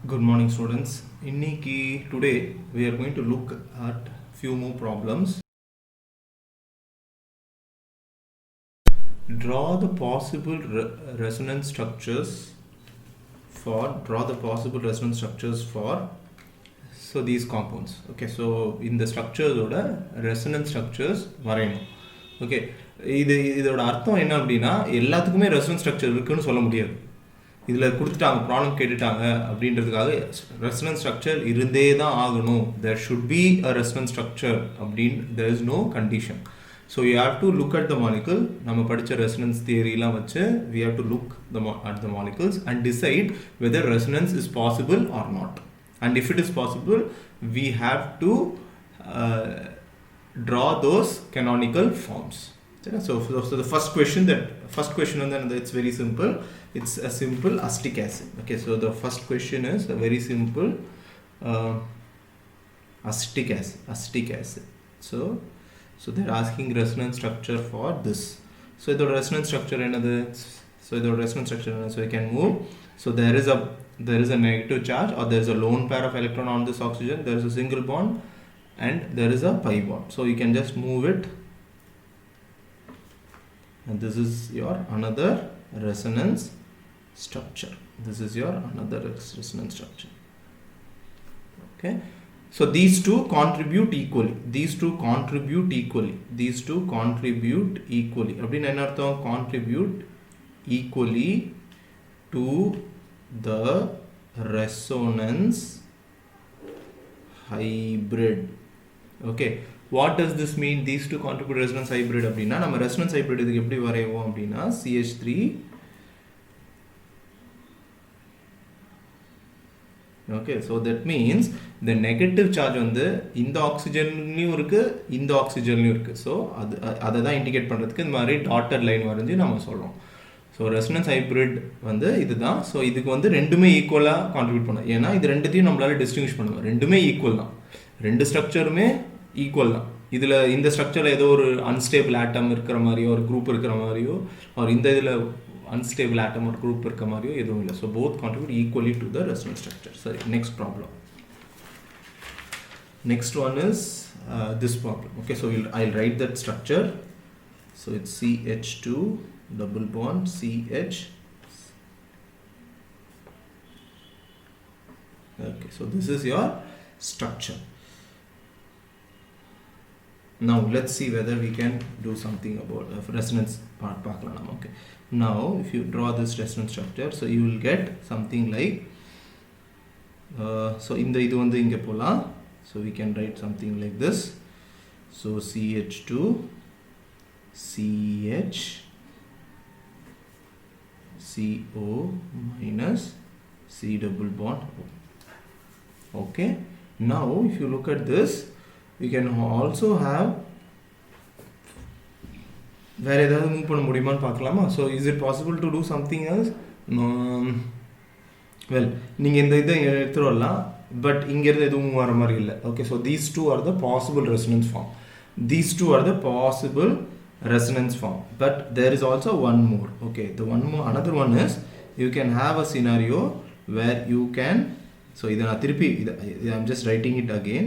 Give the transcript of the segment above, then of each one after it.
Good morning, students. Today we are going to look at few more problems. Draw the possible resonance structures for these compounds. Okay, so in the structures order resonance structures வரையணும். Okay, இதோட அர்த்தம் என்ன அப்படின்னா எல்லாத்துக்குமே resonance structure இருக்குன்னு சொல்ல முடியாது. இதில் கொடுத்துட்டாங்க ப்ராப்ளம் கேட்டுட்டாங்க அப்படின்றதுக்காக ரெசனன்ஸ் ஸ்ட்ரக்சர் இருந்தே தான் ஆகணும். There should be a resonance structure அப்படின்னு there is no condition. So you have to look at the molecule. நம்ம படித்த ரெசனன்ஸ் தியரிலாம் வச்சு we have to look at the molecules and decide whether resonance is possible or not. And if it is possible, we have to draw those canonical forms. So the first question and then it's very simple. It's a simple acetic acid. Okay, so the first question is a very simple acetic acid. So they're asking resonance structure for this. So the resonance structure another. So we can move. So there is a negative charge, or there is a lone pair of electron on this oxygen. There is a single bond and there is a pi bond. So you can just move it. And this is your another resonance structure. Okay, so these two contribute equally. அப்படின்னா என்ன அர்த்தம்? contribute equally to the resonance hybrid. Okay, what does this mean? These two contribute resonance hybrid அப்படின்னா நம்ம resonance hybrid இதுக்கு எப்படி வரைவோம் அப்படின்னா CH3. Okay, so that means the negative charge வந்து இந்த ஆக்சிஜன்லயும் இருக்கு, இந்த ஆக்சிஜன்லயும் இருக்கு. ஸோ அதை தான் இண்டிகேட் பண்ணுறதுக்கு இந்த மாதிரி டாட்டட் லைன் வரைஞ்சி நம்ம சொல்கிறோம். ஸோ ரெசனன்ஸ் ஹைப்ரிட் வந்து இதுதான். ஸோ இதுக்கு வந்து ரெண்டுமே ஈக்குவலாக கான்ட்ரிபியூட் பண்ணும். ஏன்னா இது ரெண்டுத்தையும் நம்மளால டிஸ்டிங்விஷ் பண்ணுவோம். ரெண்டுமே ஈக்குவல் தான், ரெண்டு ஸ்ட்ரக்சருமே ஈக்குவல் தான். இதில் இந்த ஸ்ட்ரக்சரில் ஏதோ ஒரு அன்ஸ்டேபிள் ஆட்டம் இருக்கிற மாதிரியோ ஒரு குரூப் இருக்கிற மாதிரியோ ஒரு இந்த இதில் unstable atom or group இருக்க மாதிரியோ எதுவும் இல்லை. So both contribute equally to the resonance structure. Sorry, next problem. Next one is this problem. Okay, so I'll write that structure. So it's CH2 double bond CH. Okay, so this is your structure. Now let's see whether we can do something about resonance part பார்க்கலாம். Okay, now if you draw this resonance structure, so you will get something like so இந்த இது வந்து இங்க போலாம். So we can write something like this. So CH2 CH CO minus C double bond O. Okay, now if you look at this, we can also have வேற ஏதாவது move பண்ண முடியுமான்னு பார்க்கலாமா? So is it possible to do something else? Well, நீங்கள் இந்த இதை எடுத்துகிட்டு வரலாம், பட் இங்கேருந்து எதுவும் மூவ் வர மாதிரி இல்லை. Okay, so these two are the possible resonance form. But there is also one more. Okay, another one is you can have a scenario where you can, so இதை நான் திருப்பி I'm just writing it again.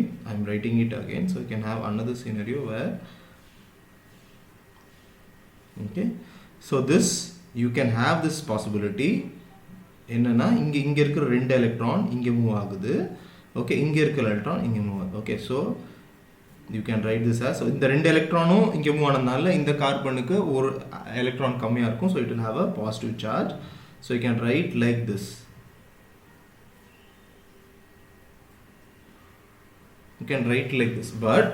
So you can have another scenario where, okay, so this you can have this possibility. என்னன்னா இங்க இருக்கிற ரெண்டு electron இங்க move ஆகுது. Okay, இங்க இருக்கிற எலக்ட்ரான் இங்க மூவ் ஆகுது. Okay, so you can write this as, so இந்த ரெண்டு எலக்ட்ரானும் இங்க மூவ் ஆனதுனால இந்த கார்பனுக்கு ஒரு எலக்ட்ரான் கம்மியா இருக்கும். so it will have a positive charge. so you can write like this. But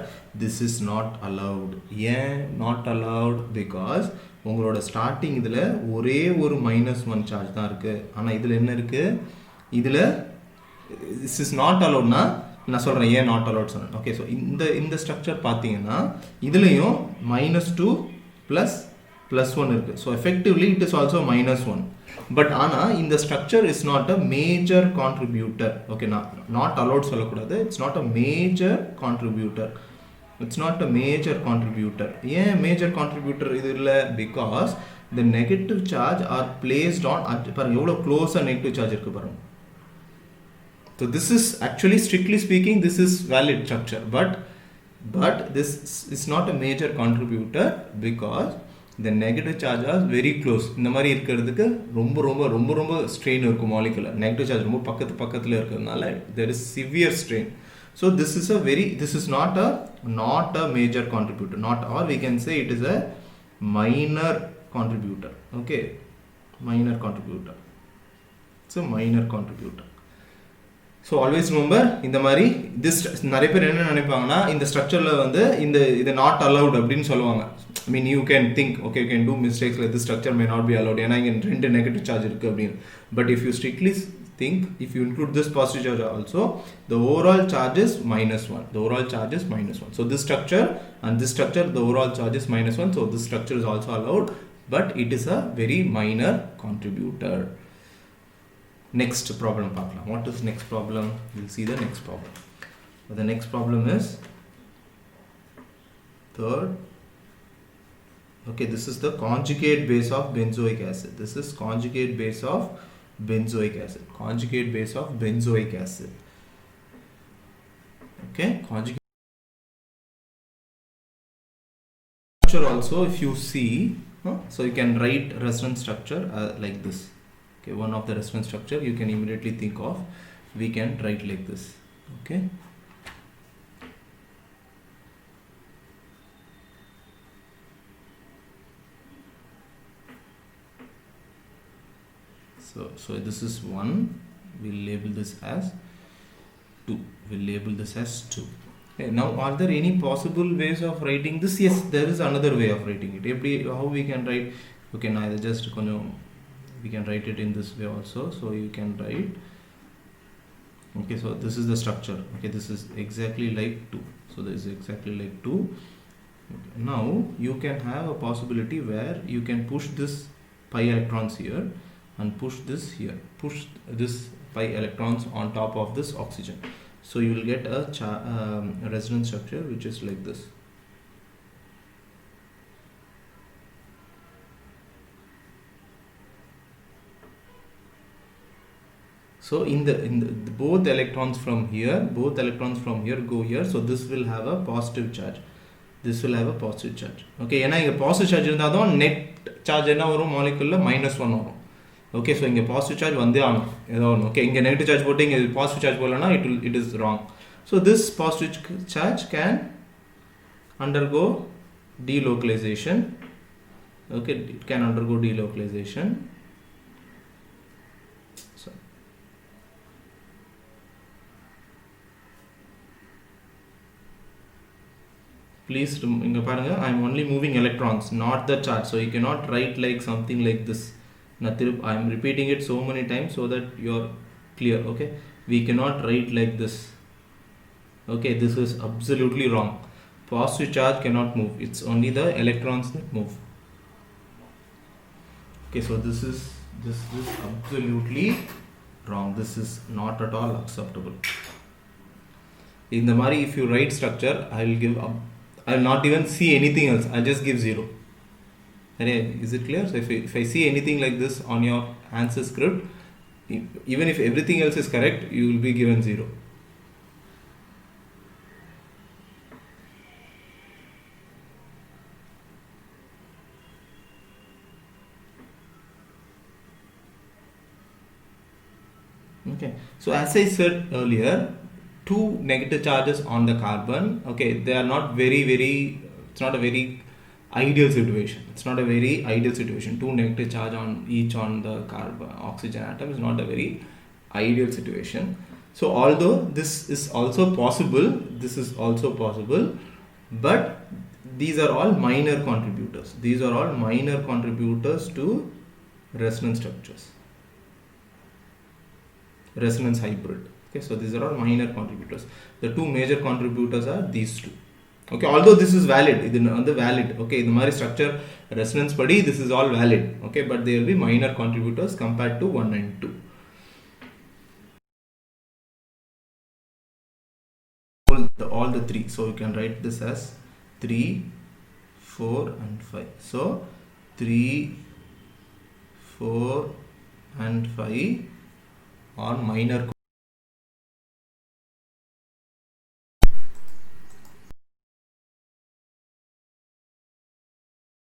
this is not allowed. ஏன் not allowed? because உங்களோட ஸ்டார்டிங் இதில் ஒரே ஒரு -1 சார்ஜ் தான் இருக்குது. ஆனால் இதில் என்ன இருக்குது? இதில் this is not allowedனா நான் சொல்கிறேன் ஏன் not allowed சொன்னேன். ஓகே, ஸோ இந்த ஸ்ட்ரக்சர் பார்த்தீங்கன்னா இதுலேயும் -2 +1 இருக்குது. So effectively it is also -1. But ஆனால் இந்த structure is not a major contributor. Okay, not allowed சொல்லக்கூடாது. It's not a major contributor. ஏன் மேஜர் கான்ட்ரிபியூட்டர் இது இல்லை? Because the negative charge are placed on, பாருங்க எவ்வளோ க்ளோஸாக நெகட்டிவ் சார்ஜ் இருக்குது பாருங்க. So this is actually, strictly speaking, this is valid structure, but this is not a major contributor because the negative charge are very close. இந்த மாதிரி இருக்கிறதுக்கு ரொம்ப ரொம்ப ரொம்ப ரொம்ப ஸ்ட்ரெயின் இருக்கும் மாலிகுலர். நெகட்டிவ் சார்ஜ் ரொம்ப பக்கத்தில் இருக்கிறதுனால there is severe strain. So this is not a major contributor, not, or we can say it is a minor contributor. Okay, minor contributor. It's a minor contributor. So always remember, இந்த மாதிரி நிறைய பேர் என்ன நினைப்பாங்கன்னா, இந்த ஸ்ட்ரக்சரில் வந்து இது not allowed அப்படின்னு சொல்லுவாங்க. I mean you can think, okay, you can do mistakes like this structure may not be allowed, ஏன்னா இங்கே 2 நெகட்டிவ் சார்ஜ் இருக்குது அப்படின்னு. But if you strictly think, if you include this positive charge also, the overall charge is -1. The overall charge is -1. So this structure and this structure, the overall charge is -1. So this structure is also allowed, but it is a very minor contributor. Next problem பார்க்கலாம். What is next problem? We'll see the next problem. The next problem is third. Okay, this is the conjugate base of benzoic acid. This is conjugate base of benzoic acid. Conjugate base of benzoic acid. Okay, conjugate structure also, if you see, so you can write resonance structure like this. Okay, one of the resonance structure you can immediately think of, we can write like this. Okay, so this is 1, we'll label this as 2, we'll label this as 2. Okay, now are there any possible ways of writing this? Yes, there is another way of writing it. How we can write? Okay, now just we can write it in this way also. So you can write, okay, so this is the structure. Okay, this is exactly like 2. So this is exactly like 2. Okay. Now you can have a possibility where you can push this pi electrons here and push this here, push this pi electrons on top of this oxygen. So you will get a resonance structure which is like this. So in the both electrons from here go here. So this will have a positive charge. This will have a positive charge. Okay, ஏன்னா இங்க positive charge இருந்தாதான் net charge என்ன வரும், molecular -1 வரும். Okay, so இங்க positive charge வந்தே ஆகும் ஏதோ ஒன்று. Okay, இங்க negative charge போட்டு இங்க positive charge போடலனா it is wrong. So this positive charge can undergo delocalization. Okay, it can undergo delocalization. Please inga parunga, I am only moving electrons, not the charge. So you cannot write like something like this. I am repeating it so many times so that you are clear. Okay, we cannot write like this. Okay, this is absolutely wrong. Positive charge cannot move, it's only the electrons that move. Okay, so this is absolutely wrong. This is not at all acceptable. In the mari, if you write structure, I will not even see anything else. I'll just give 0. Is it clear? So if I see anything like this on your answer script, even if everything else is correct, you will be given 0. Okay, so as I said earlier, 2 negative charges on the carbon, okay, they are not very, it's not a very ideal situation. It's not a very ideal situation. 2 negative charge on each on the carbon oxygen atom is not a very ideal situation. So although this is also possible, but these are all minor contributors. These are all minor contributors to resonance structures, resonance hybrid. Okay, so these are all minor contributors. The 2 major contributors are these 2. Okay, although this is valid, valid. Okay, the mari structure resonance padi, this is all valid. Okay, but they will be minor contributors compared to 1 and 2. All the 3. So you can write this as 3, 4 and 5. So 3, 4 and 5 are minor